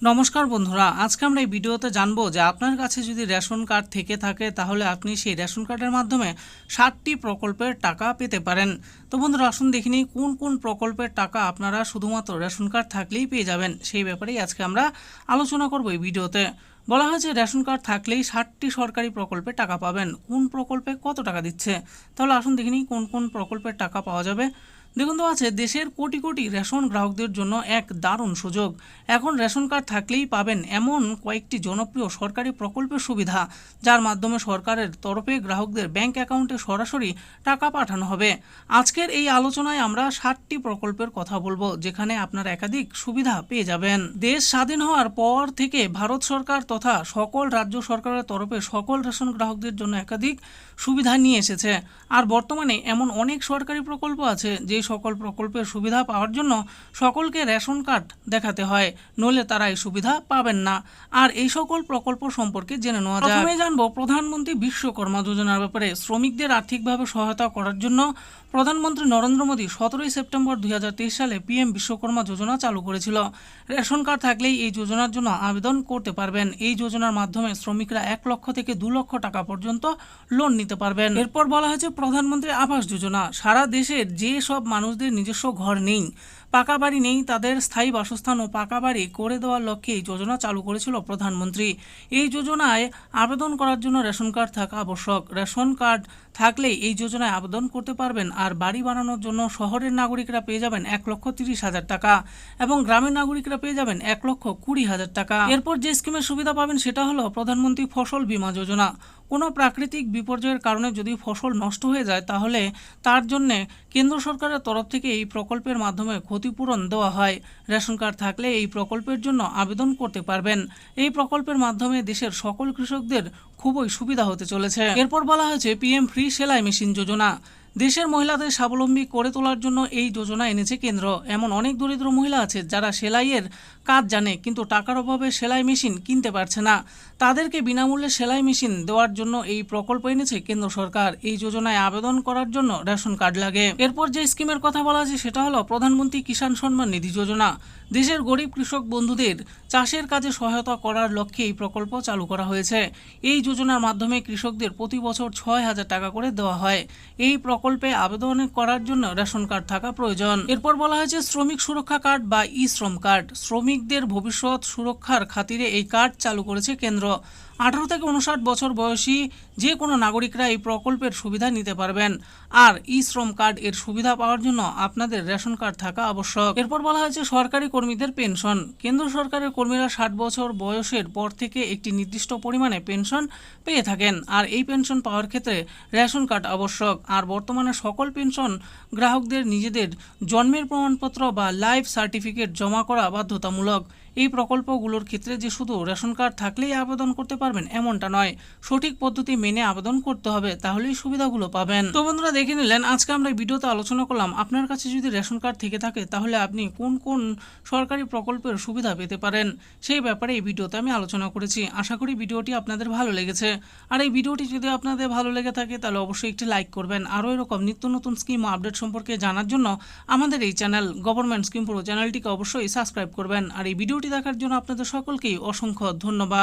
নমস্কার বন্ধুরা, আজকে আমরা এই ভিডিওতে জানবো যে আপনার কাছে যদি রেশন কার্ড থেকে থাকে তাহলে আপনি সেই রেশন কার্ডের মাধ্যমে 7টি প্রকল্পের টাকা পেতে পারেন। তো বন্ধুরা, আসুন দেখে নিই কোন কোন প্রকল্পের টাকা আপনারা শুধুমাত্র রেশন কার্ড থাকলেই পেয়ে যাবেন। সেই ব্যাপারেই আজকে আমরা আলোচনা করব এই ভিডিওতে। বলা হয়েছে রেশন কার্ড থাকলেই 7টি সরকারি প্রকল্পে টাকা পাবেন। কোন প্রকল্পে কত টাকা দিচ্ছে, তাহলে আসুন দেখে নিই কোন কোন প্রকল্পের টাকা পাওয়া যাবে। দেখুন, তো আছে দেশের কোটি কোটি রেশন গ্রাহকদের জন্য এক দারুণ সুযোগ। এখন রেশন কার্ড থাকলেই পাবেন এমন কয়েকটি জনপ্রিয় সরকারি প্রকল্পের সুবিধা, যার মাধ্যমে সরকারের তরফে গ্রাহকদের ব্যাংক অ্যাকাউন্টে সরাসরি টাকা পাঠানো হবে। আজকের এই আলোচনায় আমরা 7টি প্রকল্পের কথা বলবো, যেখানে আপনার একাধিক সুবিধা পেয়ে যাবেন। দেশ স্বাধীন হওয়ার পর থেকে ভারত সরকার তথা সকল রাজ্য সরকারের তরফে সকল রেশন গ্রাহকদের জন্য একাধিক সুবিধা নিয়ে এসেছে। আর বর্তমানে এমন অনেক সরকারি প্রকল্প আছে যে সকল প্রকল্পের সুবিধা পাওয়ার জন্য সকলকে রেশন কার্ড দেখাতে হয়, নইলে তারা এই সুবিধা পাবেন না। আর এই সকল প্রকল্প সম্পর্কে জেনে নেওয়া যাক। প্রথমে জানবো প্রধানমন্ত্রী বিশ্বকর্মা যোজনার ব্যাপারে। শ্রমিকদের আর্থিকভাবে সহায়তা করার জন্য প্রধানমন্ত্রী নরেন্দ্র মোদী 17 সেপ্টেম্বর 2023 সালে পিএম বিশ্বকর্মা যোজনা চালু করেছিল। রেশন কার্ড থাকলেই এই যোজনার জন্য আবেদন করতে পারবেন। এই যোজনার মাধ্যমে শ্রমিকরা 1 লক্ষ থেকে 2 লক্ষ টাকা পর্যন্ত লোন নিতে পারবেন। এরপর বলা হয়েছে প্রধানমন্ত্রী আবাস যোজনা। সারা দেশের যে সব মানুষদের নিজস্ব ঘর নেই, পাকা বাড়ি নেই, তাদের স্থায়ী বাসস্থান ও পাকা বাড়ি করে দেওয়ার লক্ষ্যে এই যোজনা চালু করেছিল প্রধানমন্ত্রী। এই যোজনায় আবেদন করার জন্য রেশন কার্ড থাকা আবশ্যক। রেশন কার্ড থাকলেই এই যোজনায় আবেদন করতে পারবেন। আর বাড়ি বানানোর জন্য শহরের নাগরিকরা পেয়ে যাবেন 1,30,000 টাকা এবং গ্রামের নাগরিকরা পেয়ে যাবেন 1,20,000 টাকা। এরপর যে স্কিমের সুবিধা পাবেন সেটা হলো প্রধানমন্ত্রী ফসল বীমা যোজনা। কোনো প্রাকৃতিক বিপর্যয়ের কারণে যদি ফসল নষ্ট হয়ে যায় তাহলে তার জন্য কেন্দ্র সরকারের তরফ থেকে এই প্রকল্পের মাধ্যমে ক্ষতিপূরণ দেওয়া হয়। রেশন কার্ড থাকলে এই প্রকল্পের জন্য আবেদন করতে পারবেন। এই প্রকল্পের মাধ্যমে দেশের সকল কৃষকদের খুবই সুবিধা হতে চলেছে। এরপর বলা হয়েছে পিএম ফ্রি সেলাই মেশিন যোজনা। দেশের মহিলাদের স্বাবলম্বী করে তোলার জন্য এই যোজনা এনেছে কেন্দ্র। এমন অনেক দরিদ্র মহিলা আছে যারা সেলাইয়ের কাজ জানে কিন্তু টাকার অভাবে সেলাই মেশিন কিনতে পারছে না। তাদেরকে বিনামূল্যে সেলাই মেশিন দেওয়ার জন্য এই প্রকল্প এনেছে কেন্দ্র সরকার। এই যোজনায় আবেদন করার জন্য রেশন কার্ড লাগে। এরপর যে স্কিমের কথা বলা আছে সেটা হলো প্রধানমন্ত্রী কিষাণ সম্মান নিধি যোজনা। দেশের গরিব কৃষক বন্ধুদের চাষের কাজে সহায়তা করার লক্ষ্যে এই প্রকল্প চালু করা হয়েছে। এই যোজনার মাধ্যমে কৃষকদের প্রতি বছর 6,000 টাকা করে দেওয়া হয়। এই প্রকল্পে আবেদন করার জন্য রেশন কার্ড থাকা প্রয়োজন। এরপর বলা হয়েছে শ্রমিক সুরক্ষা কার্ড বা ই শ্রম কার্ড। শ্রমিকদের ভবিষ্যৎ সুরক্ষার খাতিরে এই কার্ড চালু করেছে কেন্দ্র। 18 থেকে 59 বছর বয়সী যে কোনো নাগরিকরা এই প্রকল্পের সুবিধা নিতে পারবেন। আর ই শ্রম কার্ড এর সুবিধা পাওয়ার জন্য আপনাদের রেশন কার্ড থাকা আবশ্যক। এরপর বলা হয়েছে সরকারি কর্মীদের পেনশন। কেন্দ্র সরকারের কর্মীরা 60 বছর বয়সের পর থেকে একটি নির্দিষ্ট পরিমাণে পেনশন পেয়ে থাকেন। আর এই পেনশন পাওয়ার ক্ষেত্রে রেশন কার্ড আবশ্যক। আর বর্তমানে সকল পেনশন গ্রাহকদের নিজেদের জন্মের প্রমাণপত্র বা লাইফ সার্টিফিকেট জমা করা বাধ্যতামূলক। এই প্রকল্পগুলোর ক্ষেত্রে যে শুধু রেশন কার্ড থাকলেই আবেদন করতে পারবেন এমনটা নয়, সঠিক পদ্ধতি মেনে আবেদন করতে হবে, তাহলেই সুবিধাগুলো পাবেন। তো বন্ধুরা, দেখে নিলেন আজকে আমরা এই ভিডিওতে আলোচনা করলাম আপনার কাছে যদি রেশন কার্ড থেকে থাকে তাহলে আপনি কোন কোন সরকারি প্রকল্পের সুবিধা পেতে পারেন সেই ব্যাপারে এই ভিডিওতে আমি আলোচনা করেছি। আশা করি ভিডিওটি আপনাদের ভালো লেগেছে। আর এই ভিডিওটি যদি আপনাদের ভালো লেগে থাকে তাহলে অবশ্যই একটি লাইক করবেন। আরও এরকম নিত্য নতুন স্কিম ও আপডেট সম্পর্কে জানার জন্য আমাদের এই চ্যানেল গভর্নমেন্ট স্কিম পুরো চ্যানেলটিকে অবশ্যই সাবস্ক্রাইব করবেন। আর এই ভিডিওটি দেখার জন্য আপনাদের সকলকেই অসংখ্য ধন্যবাদ।